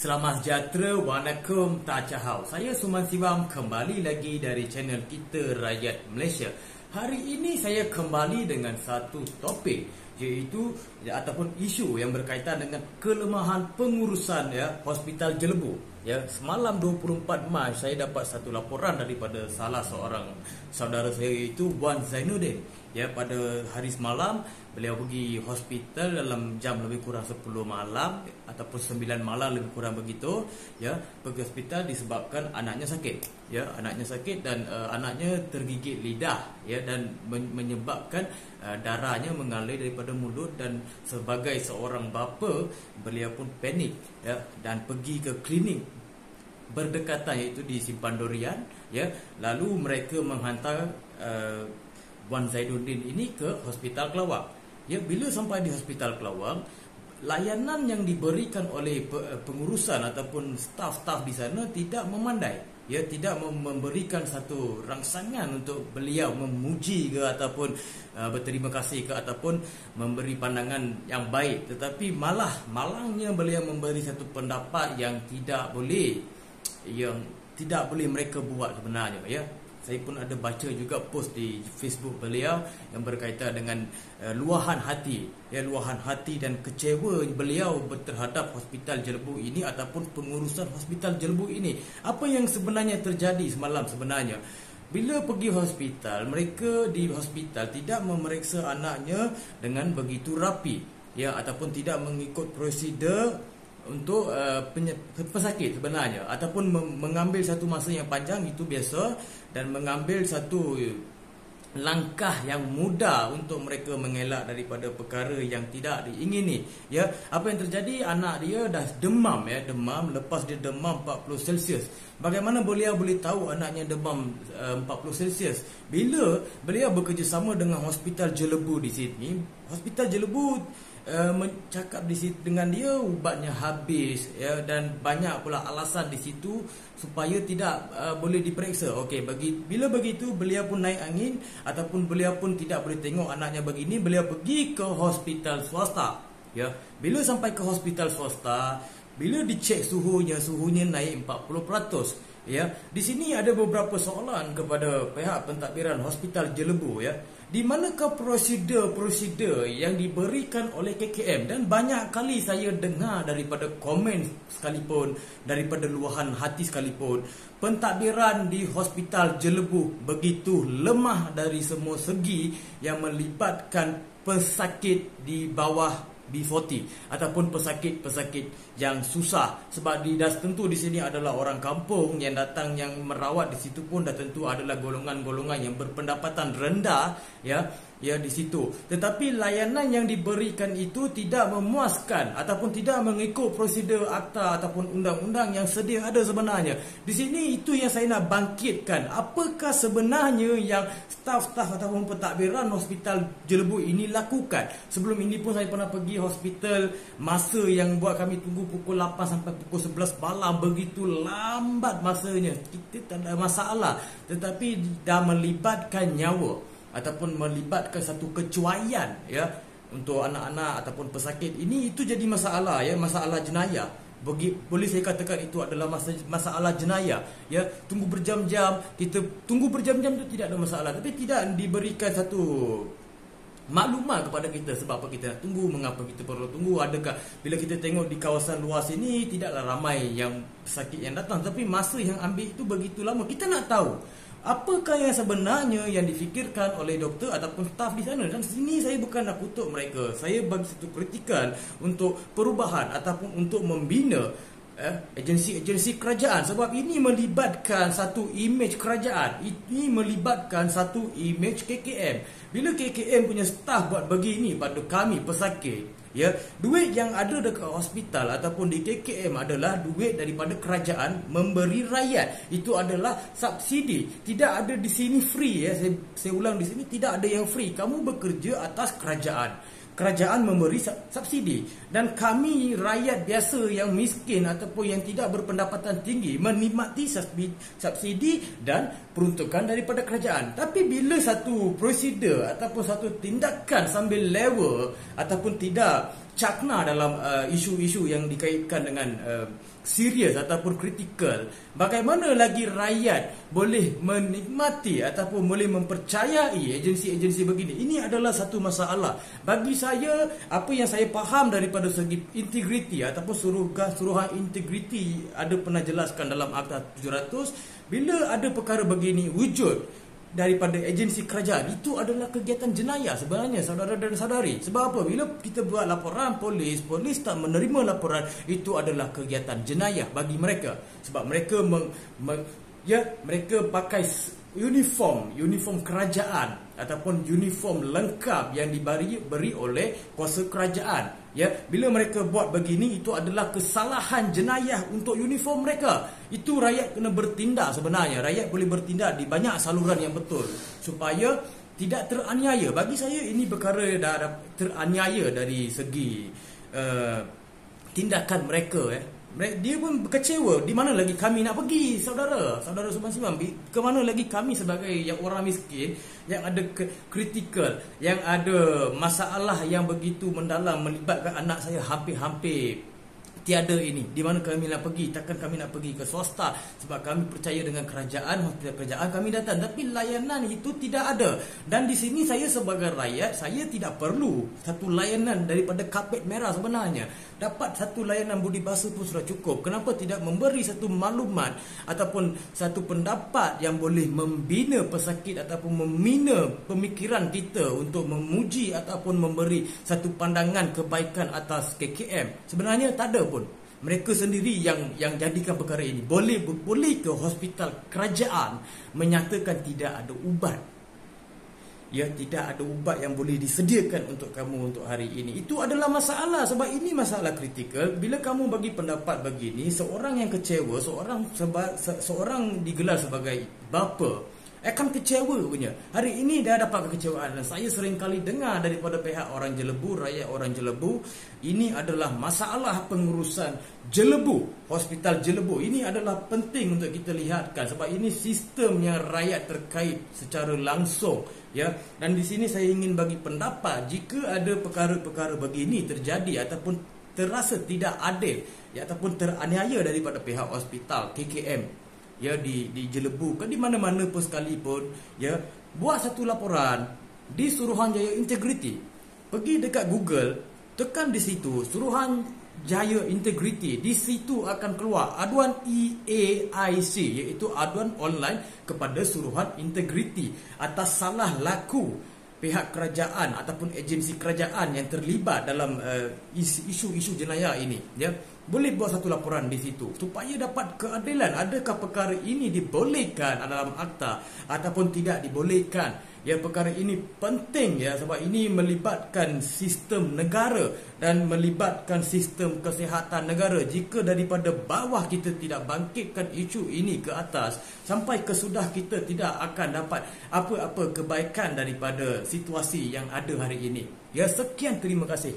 Selamat sejahtera, Waalaikum Tacahau. Saya Suman Siwam kembali lagi dari channel kita Rakyat Malaysia. Hari ini saya kembali dengan satu topik, iaitu ataupun isu yang berkaitan dengan kelemahan pengurusan Hospital Jelebu. Semalam 24 Mac saya dapat satu laporan daripada salah seorang saudara saya, iaitu Wan Zainuddin. Pada hari semalam beliau pergi hospital dalam jam lebih kurang 10 malam ataupun 9 malam lebih kurang begitu. Pergi hospital disebabkan anaknya sakit. Anaknya sakit dan anaknya tergigit lidah dan menyebabkan darahnya mengalir daripada mulut, dan sebagai seorang bapa beliau pun panik dan pergi ke klinik berdekatan, iaitu di Simpang Dorian. Lalu mereka menghantar Wan Zainuddin ini ke Hospital Kelawar. Bila sampai di Hospital Kelawar, layanan yang diberikan oleh pengurusan ataupun staf-staf di sana tidak memandai. Tidak memberikan satu rangsangan untuk beliau memuji ke ataupun berterima kasih ke ataupun memberi pandangan yang baik, tetapi malangnya beliau memberi satu pendapat yang tidak boleh mereka buat sebenarnya. Saya pun ada baca juga post di Facebook beliau yang berkaitan dengan luahan hati dan kecewa beliau terhadap Hospital Jelebu ini ataupun pengurusan Hospital Jelebu ini. Apa yang sebenarnya terjadi semalam sebenarnya? Bila pergi hospital, mereka di hospital tidak memeriksa anaknya dengan begitu rapi, ataupun tidak mengikut prosedur untuk pesakit sebenarnya, ataupun mengambil satu masa yang panjang, itu biasa, dan mengambil satu langkah yang mudah untuk mereka mengelak daripada perkara yang tidak diingini. Apa yang terjadi, anak dia dah demam, lepas dia demam 40 Celsius. Bagaimana beliau boleh tahu anaknya demam 40 Celsius? Bila beliau bekerjasama dengan Hospital Jelebu di sini, Hospital Jelebu mencakap di situ dengan dia ubatnya habis, dan banyak pula alasan di situ supaya tidak boleh diperiksa. Bila begitu, beliau pun naik angin ataupun beliau pun tidak boleh tengok anaknya begini, beliau pergi ke hospital swasta. Bila sampai ke hospital swasta, bila dicek suhunya naik 40%. Di sini ada beberapa soalan kepada pihak pentadbiran Hospital Jelebu. Di manakah prosedur yang diberikan oleh KKM? Dan banyak kali saya dengar daripada komen sekalipun, daripada luahan hati sekalipun, pentadbiran di Hospital Jelebu begitu lemah dari semua segi, yang melibatkan pesakit di bawah B40 ataupun pesakit-pesakit yang susah. Sebab dah tentu di sini adalah orang kampung yang datang, yang merawat di situ pun dah tentu adalah golongan-golongan yang berpendapatan rendah di situ. Tetapi layanan yang diberikan itu tidak memuaskan ataupun tidak mengikut prosedur akta ataupun undang-undang yang sedia ada sebenarnya. Di sini itu yang saya nak bangkitkan. Apakah sebenarnya yang staf-staf ataupun pentadbiran Hospital Jelebu ini lakukan? Sebelum ini pun saya pernah pergi hospital, masa yang buat kami tunggu pukul 8 sampai pukul 11 malam, begitu lambat masanya. Kita tak ada masalah, tetapi dah melibatkan nyawa ataupun melibatkan satu kecuaian untuk anak-anak ataupun pesakit ini, itu jadi masalah, masalah jenayah. Boleh saya katakan itu adalah masalah jenayah. Tunggu berjam-jam, kita tunggu berjam-jam itu tidak ada masalah, tapi tidak diberikan satu maklumat kepada kita sebab apa kita nak tunggu, mengapa kita perlu tunggu. Adakah bila kita tengok di kawasan luas ini tidaklah ramai yang pesakit yang datang, tapi masa yang ambil itu begitu lama. Kita nak tahu apakah yang sebenarnya yang difikirkan oleh doktor ataupun staf di sana. Dan sini saya bukan nak kutuk mereka, saya bagi satu kritikan untuk perubahan ataupun untuk membina agensi-agensi kerajaan, sebab ini melibatkan satu imej kerajaan, ini melibatkan satu imej KKM. Bila KKM punya staf buat begini pada kami pesakit, duit yang ada dekat hospital ataupun di KKM adalah duit daripada kerajaan memberi rakyat. Itu adalah subsidi, tidak ada di sini free. Saya ulang, di sini tidak ada yang free. Kamu bekerja atas kerajaan. Kerajaan memberi subsidi, dan kami rakyat biasa yang miskin ataupun yang tidak berpendapatan tinggi menikmati subsidi dan peruntukan daripada kerajaan. Tapi bila satu prosedur ataupun satu tindakan sambil lewa ataupun tidak cakna dalam isu-isu yang dikaitkan dengan serius ataupun kritikal, bagaimana lagi rakyat boleh menikmati ataupun boleh mempercayai agensi-agensi begini? Ini adalah satu masalah. Bagi saya, apa yang saya faham daripada segi integriti ataupun suruhan integriti ada pernah jelaskan dalam Akta 700, bila ada perkara begini wujud daripada agensi kerajaan, itu adalah kegiatan jenayah sebenarnya, saudara dan saudari. Sebab apa? Bila kita buat laporan polis tak menerima laporan, itu adalah kegiatan jenayah bagi mereka. Sebab mereka mereka pakai uniform kerajaan ataupun uniform lengkap yang diberi oleh kuasa kerajaan. Ya, bila mereka buat begini, itu adalah kesalahan jenayah untuk uniform mereka. Itu rakyat kena bertindak sebenarnya. Rakyat boleh bertindak di banyak saluran yang betul supaya tidak teraniaya. Bagi saya ini perkara dah teraniaya dari segi tindakan mereka. Dia pun kecewa. Di mana lagi kami nak pergi, saudara Subhan Simam? Ke mana lagi kami sebagai yang orang miskin, yang ada kritikal, yang ada masalah yang begitu mendalam melibatkan anak saya hampir-hampir tiada ini. Di mana kami nak pergi? Takkan kami nak pergi ke swasta sebab kami percaya dengan kerajaan, hospital kerajaan kami datang. Tapi layanan itu tidak ada. Dan di sini saya sebagai rakyat, saya tidak perlu satu layanan daripada kapet merah sebenarnya. Dapat satu layanan budi bahasa pun sudah cukup. Kenapa tidak memberi satu maklumat ataupun satu pendapat yang boleh membina pesakit ataupun membina pemikiran kita untuk memuji ataupun memberi satu pandangan kebaikan atas KKM? Sebenarnya tak ada pun. Mereka sendiri yang jadikan perkara ini. Boleh ke hospital kerajaan menyatakan tidak ada ubat. Ya, tidak ada ubat yang boleh disediakan untuk kamu untuk hari ini. Itu adalah masalah, sebab ini masalah kritikal. Bila kamu bagi pendapat begini, seorang yang kecewa, seorang digelar sebagai bapa, akan kecewa punya. Hari ini dah dapat kekecewaan. Dan saya sering kali dengar daripada pihak orang Jelebu, rakyat orang Jelebu, ini adalah masalah pengurusan Jelebu, hospital Jelebu. Ini adalah penting untuk kita lihatkan sebab ini sistem yang rakyat terkait secara langsung. Ya, dan di sini saya ingin bagi pendapat, jika ada perkara-perkara begini terjadi ataupun terasa tidak adil, ya, ataupun teraniaya daripada pihak hospital KKM, ya, di Jelebu ke di mana-mana pun sekalipun, ya, buat satu laporan di Suruhanjaya Integriti. Pergi dekat Google, tekan di situ Suruhanjaya Integriti, di situ akan keluar aduan EAIC, iaitu aduan online kepada Suruhan Integriti atas salah laku pihak kerajaan ataupun agensi kerajaan yang terlibat dalam isu-isu jenayah ini. Ya, boleh buat satu laporan di situ supaya dapat keadilan. Adakah perkara ini dibolehkan dalam akta ataupun tidak dibolehkan? Ya, perkara ini penting, ya, sebab ini melibatkan sistem negara dan melibatkan sistem kesihatan negara. Jika daripada bawah kita tidak bangkitkan isu ini ke atas, sampai ke sudah kita tidak akan dapat apa-apa kebaikan daripada situasi yang ada hari ini. Ya, sekian, terima kasih.